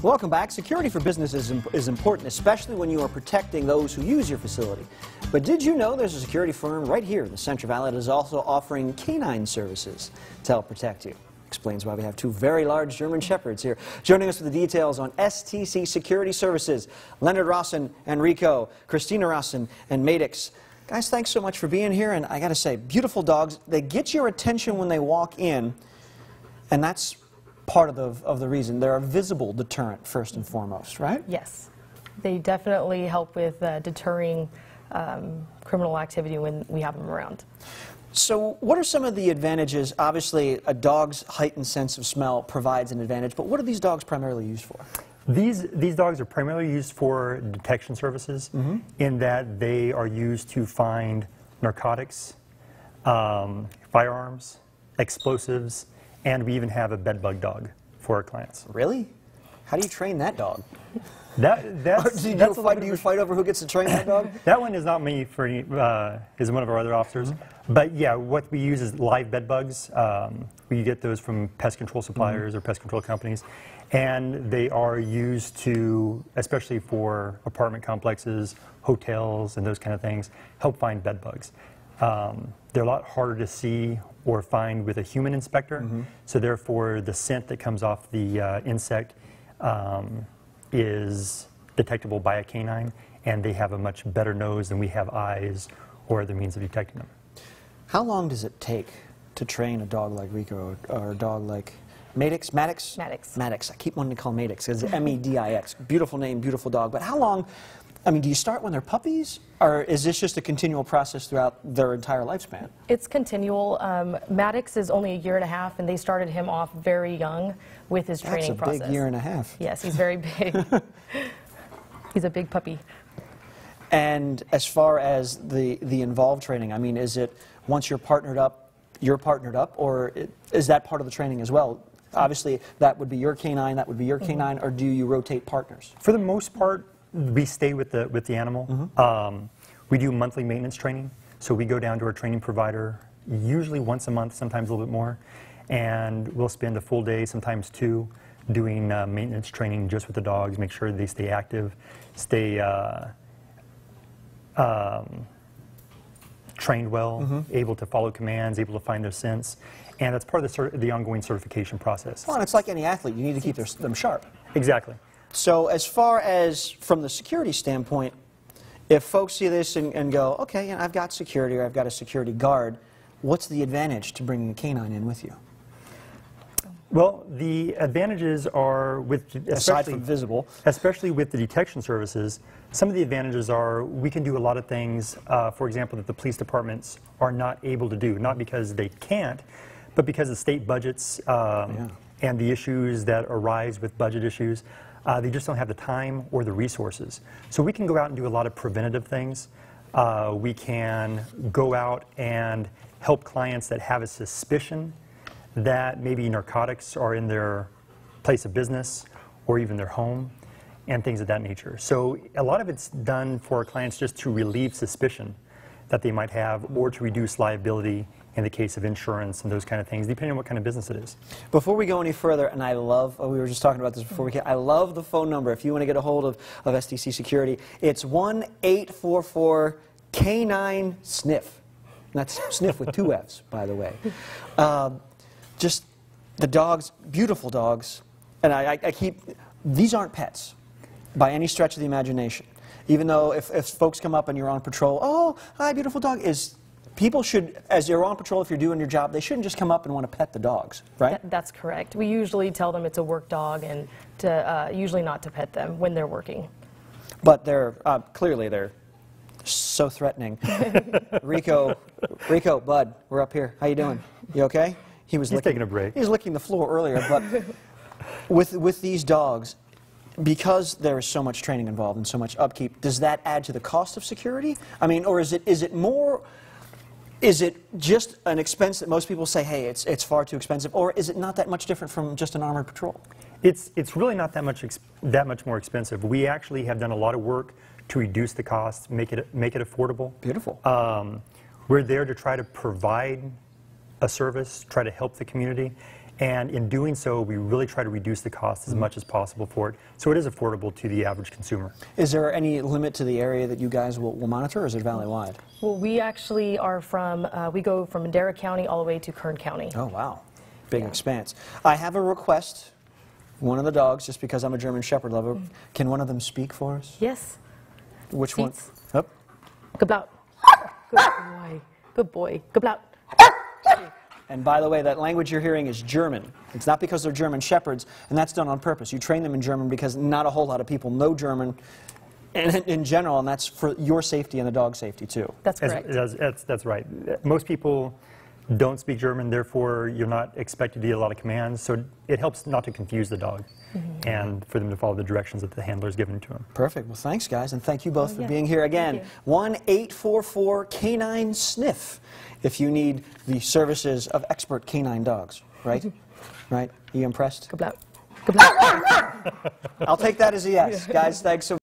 Welcome back. Security for business is important, especially when you are protecting those who use your facility. But did you know there's a security firm right here in the Central Valley that is also offering canine services to help protect you? Explains why we have two very large German Shepherds here. Joining us with the details on STC Security Services, Leonard Rossen and Rico, Christina Rossen and Madix. Guys, thanks so much for being here. And I got to say, beautiful dogs. They get your attention when they walk in, and that's part of the reason. They're a visible deterrent, first and foremost, right? Yes. They definitely help with deterring criminal activity when we have them around. So what are some of the advantages? Obviously, a dog's heightened sense of smell provides an advantage, but what are these dogs primarily used for? These dogs are primarily used for detection services, in that they are used to find narcotics, firearms, explosives, and we even have a bed bug dog for our clients. Really? How do you train that dog? Do you fight over who gets to train that dog? That one is not me, is one of our other officers. But yeah, what we use is live bed bugs. We get those from pest control suppliers or pest control companies. And they are used to, especially for apartment complexes, hotels, and those kind of things, help find bed bugs. They're a lot harder to see or find with a human inspector, so therefore the scent that comes off the insect is detectable by a canine, and they have a much better nose than we have eyes or other means of detecting them. How long does it take to train a dog like Rico or a dog like Madix? Madix? Madix. Madix. I keep wanting to call Madix because it's M-E-D-I-X. Beautiful name, beautiful dog. But how long, I mean, do you start when they're puppies? Or is this just a continual process throughout their entire lifespan? It's continual. Madix is only 1.5 years, and they started him off very young with his training process. That's a big 1.5 years. Yes, he's very big. He's a big puppy. And as far as the involved training, I mean, is it once you're partnered up, or is that part of the training as well? Obviously, that would be your canine, that would be your canine, or do you rotate partners? For the most part, we stay with the animal. We do monthly maintenance training, so we go down to our training provider usually once a month, sometimes a little bit more, and we'll spend a full day, sometimes two, doing maintenance training just with the dogs, make sure they stay active, stay trained well, able to follow commands, able to find their scents, and that's part of the ongoing certification process. Well, and it's like any athlete, you need to keep them sharp. Exactly. So as far as from the security standpoint, if folks see this and go, okay, you know, I've got security or I've got a security guard, what's the advantage to bringing a canine in with you? Well, the advantages are with, aside from visible, especially with the detection services, some of the advantages are we can do a lot of things, for example, that the police departments are not able to do, not because they can't, but because of state budgets and the issues that arise with budget issues. They just don't have the time or the resources. So we can go out and do a lot of preventative things. We can go out and help clients that have a suspicion that maybe narcotics are in their place of business or even their home and things of that nature. So a lot of it's done for our clients just to relieve suspicion that they might have or to reduce liability in the case of insurance and those kind of things, depending on what kind of business it is. Before we go any further, and I love, we were just talking about this before we came, I love the phone number if you want to get a hold of STC Security. It's 1-844-K9-SNIFF. That's sniff with 2 Fs, by the way. Just the dogs, beautiful dogs, and I keep, these aren't pets by any stretch of the imagination. Even though if folks come up and you're on patrol, oh, hi, beautiful dog, people should, as you're on patrol, if you're doing your job, they shouldn't just come up and want to pet the dogs, right? That's correct. We usually tell them it's a work dog and to usually not to pet them when they're working. But they're, clearly they're so threatening. Rico, bud, we're up here. How you doing? You okay? He's taking a break. He was licking the floor earlier, but with these dogs, because there is so much training involved and so much upkeep, does that add to the cost of security? I mean, or is it more, is it just an expense that most people say, hey, it's far too expensive, or is it not that much different from just an armored patrol? It's really not that much more expensive. We actually have done a lot of work to reduce the costs, make it affordable. Beautiful. We're there to try to provide a service, try to help the community, And in doing so, we really try to reduce the cost as much as possible for it, so it is affordable to the average consumer. Is there any limit to the area that you guys will monitor, or is it valley-wide? Well, we actually are from, we go from Madera County all the way to Kern County. Oh, wow. Big expanse. I have a request. One of the dogs, just because I'm a German Shepherd lover, can one of them speak for us? Yes. Which Seats. one? Oh. Geblaut. Good boy. Good boy. Geblaut. And by the way, that language you're hearing is German. It's not because they're German Shepherds, and that's done on purpose. You train them in German because not a whole lot of people know German in general, and that's for your safety and the dog's safety, too. That's correct. That's right. Most people don't speak German, therefore you're not expected to get a lot of commands, so it helps not to confuse the dog and for them to follow the directions that the handler is giving to them. Perfect. Well, thanks, guys, and thank you both for yeah. being here again. 1-844-Canine-SNIF if you need the services of expert canine dogs, right? Right? Are you impressed? Geblaut. Geblaut. I'll take that as a yes. Guys, thanks so much.